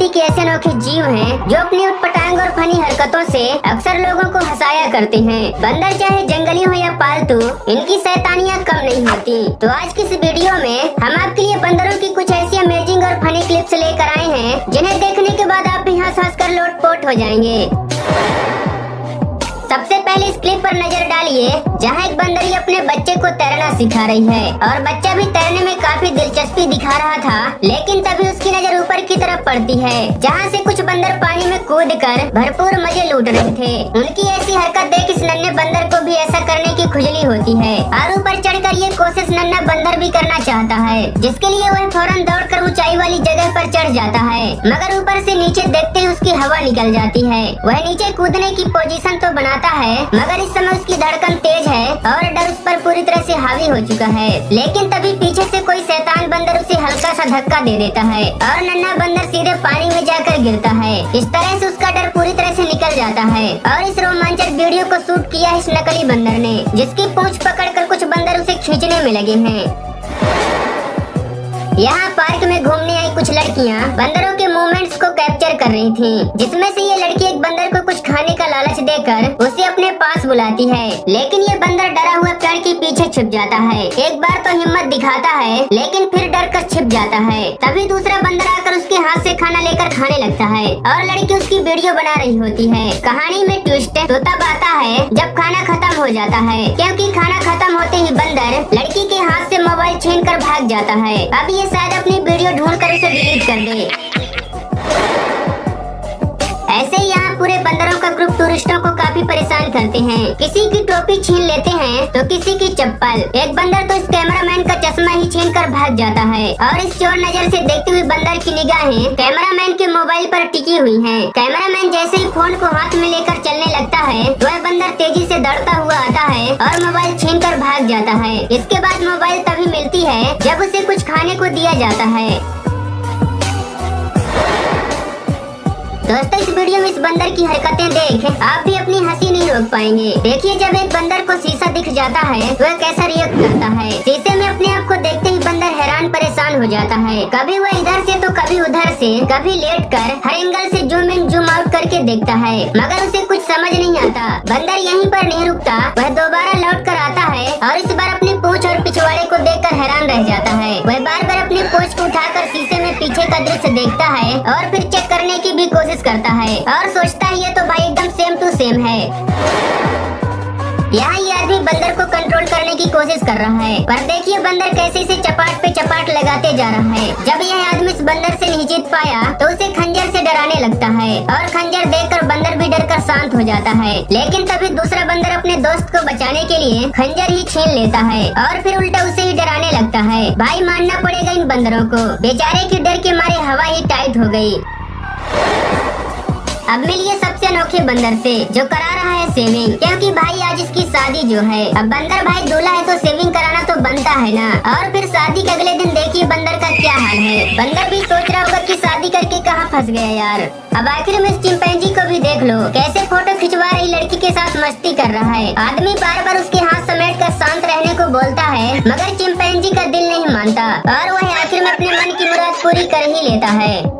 धरती के ऐसे अनोखे जीव हैं जो अपनी उटपटांग और फनी हरकतों से अक्सर लोगों को हंसाया करते हैं। बंदर चाहे जंगली हो या पालतू, इनकी शैतानियाँ कम नहीं होती। तो आज की इस वीडियो में हम आपके लिए बंदरों की कुछ ऐसी अमेजिंग और फनी क्लिप्स लेकर आए हैं जिन्हें देखने के बाद आप भी हंस कर लोटपोट हो जाएंगे। सबसे पहले इस क्लिप पर नजर डालिए जहां एक बंदरी अपने बच्चे को तैरना सिखा रही है और बच्चा भी तैरने में काफी दिलचस्पी दिखा रहा था, लेकिन तभी उसकी नजर ऊपर की तरफ पड़ती है जहां से कुछ बंदर पानी में कूदकर भरपूर मजे लूट रहे थे। उनकी ऐसी हरकत देख इस नन्हे बंदर को भी ऐसा करने की खुजली होती है और ऊपर चढ़कर ये कोशिश नन्हा बंदर भी करना चाहता है, जिसके लिए वह फौरन दौड़कर ऊंचाई वाली जगह पर चढ़ जाता है, मगर ऊपर से नीचे देखते ही उसकी हवा निकल जाती है। वह नीचे कूदने की पोजीशन तो बनाता है, मगर इस समय उसकी धड़कन तेज है और डर उस पर पूरी तरह से हावी हो चुका है। लेकिन तभी पीछे से कोई शैतान बंदर उसे हल्का सा धक्का दे देता है और नन्हा बंदर सीधे पानी में जाकर गिरता है। इस तरह से उसका डर पूरी तरह से निकल जाता है और इस रोमांचक वीडियो को शूट किया इस नकली बंदर ने, जिसकी पूंछ पकड़कर कुछ बंदर उसे खींचने में लगे हैं। यहाँ पार्क में घूमने आई कुछ लड़कियाँ बंदरों के मूवमेंट्स को कैप्चर कर रही थीं, जिसमें से ये लड़की एक बंदर को कुछ खाने का लालच देकर उसे अपने पास बुलाती है, लेकिन ये बंदर डरा हुआ पेड़ के पीछे छिप जाता है। एक बार तो हिम्मत दिखाता है, लेकिन फिर डर कर छिप जाता है। तभी दूसरा बंदर आकर उसके हाथ से खाना लेकर खाने लगता है और लड़की उसकी वीडियो बना रही होती है। कहानी में ट्विस्ट तो तब आता है जब खाना खत्म हो जाता है, क्योंकि खाना खत्म होते ही बंदर लड़की के हाथ से मोबाइल छीन कर भाग जाता है। अब ये शायद अपनी वीडियो ढूंढकर उसे डिलीट कर दे। ऐसे ही यहाँ पूरे बंदरों का ग्रुप टूरिस्टों को काफी परेशान करते हैं। किसी की टोपी छीन लेते हैं तो किसी की चप्पल। एक बंदर तो इस कैमरामैन का चश्मा ही छीन कर भाग जाता है और इस चोर नजर से देखते हुए बंदर की निगाहें कैमरामैन के मोबाइल पर टिकी हुई हैं। कैमरामैन जैसे ही फोन को हाथ में लेकर चलने लगता है, वह बंदर तेजी से दौड़ता हुआ आता है और मोबाइल छीन कर भाग जाता है। इसके बाद मोबाइल तभी मिलती है जब उसे कुछ खाने को दिया जाता है। दोस्तों, इस वीडियो में इस बंदर की हरकतें देख आप भी अपनी हंसी नहीं रोक पाएंगे। देखिए, जब एक बंदर को शीशा दिख जाता है तो वह कैसा रिएक्ट करता है। शीशे में अपने आप को देखते ही बंदर हैरान परेशान हो जाता है। कभी वह इधर से तो कभी उधर से, कभी लेटकर हर एंगल से जूम इन जूम आउट करके देखता है, मगर उसे कुछ समझ नहीं आता। बंदर यहीं पर नहीं रुकता, वह दोबारा लौट कर आता है और इस बार अपनी पूंछ और पिछवाड़े को देखकर हैरान रह जाता है। वह बार बार अपनी पूंछ को उठाकर शीशे में पीछे का दृश्य देखता है और फिर चेक करने की भी कोशिश करता है और सोचता है ये तो भाई एकदम सेम टू सेम है। यहाँ ये आदमी बंदर को कंट्रोल करने की कोशिश कर रहा है, पर देखिए बंदर कैसे इसे चपाट पे चपाट लगाते जा रहा है। जब यह आदमी इस बंदर से नहीं जीत पाया तो उसे खंजर से डराने लगता है और खंजर देखकर बंदर भी डरकर शांत हो जाता है। लेकिन तभी दूसरा बंदर अपने दोस्त को बचाने के लिए खंजर ही छीन लेता है और फिर उल्टा उसे ही डराने लगता है। भाई मानना पड़ेगा इन बंदरों को, बेचारे की डर के मारे हवा ही टाइट हो गई। अब मिलिए सबसे अनोखे बंदर से जो करा रहा है सेविंग, क्योंकि भाई आज इसकी शादी जो है। अब बंदर भाई दूल्हा है तो सेविंग कराना तो बनता है ना। और फिर शादी के अगले दिन देखिए बंदर का क्या हाल है। बंदर भी सोच रहा होगा कि शादी करके कहाँ फंस गया यार। अब आखिर में इस चिंपैंजी को भी देख लो, कैसे फोटो खिंचवा रही लड़की के साथ मस्ती कर रहा है। आदमी बार बार उसके हाथ समेट कर शांत रहने को बोलता है, मगर चिंपैंजी का दिल नहीं मानता और वह आखिर में अपने मन की मुराद पूरी कर ही लेता है।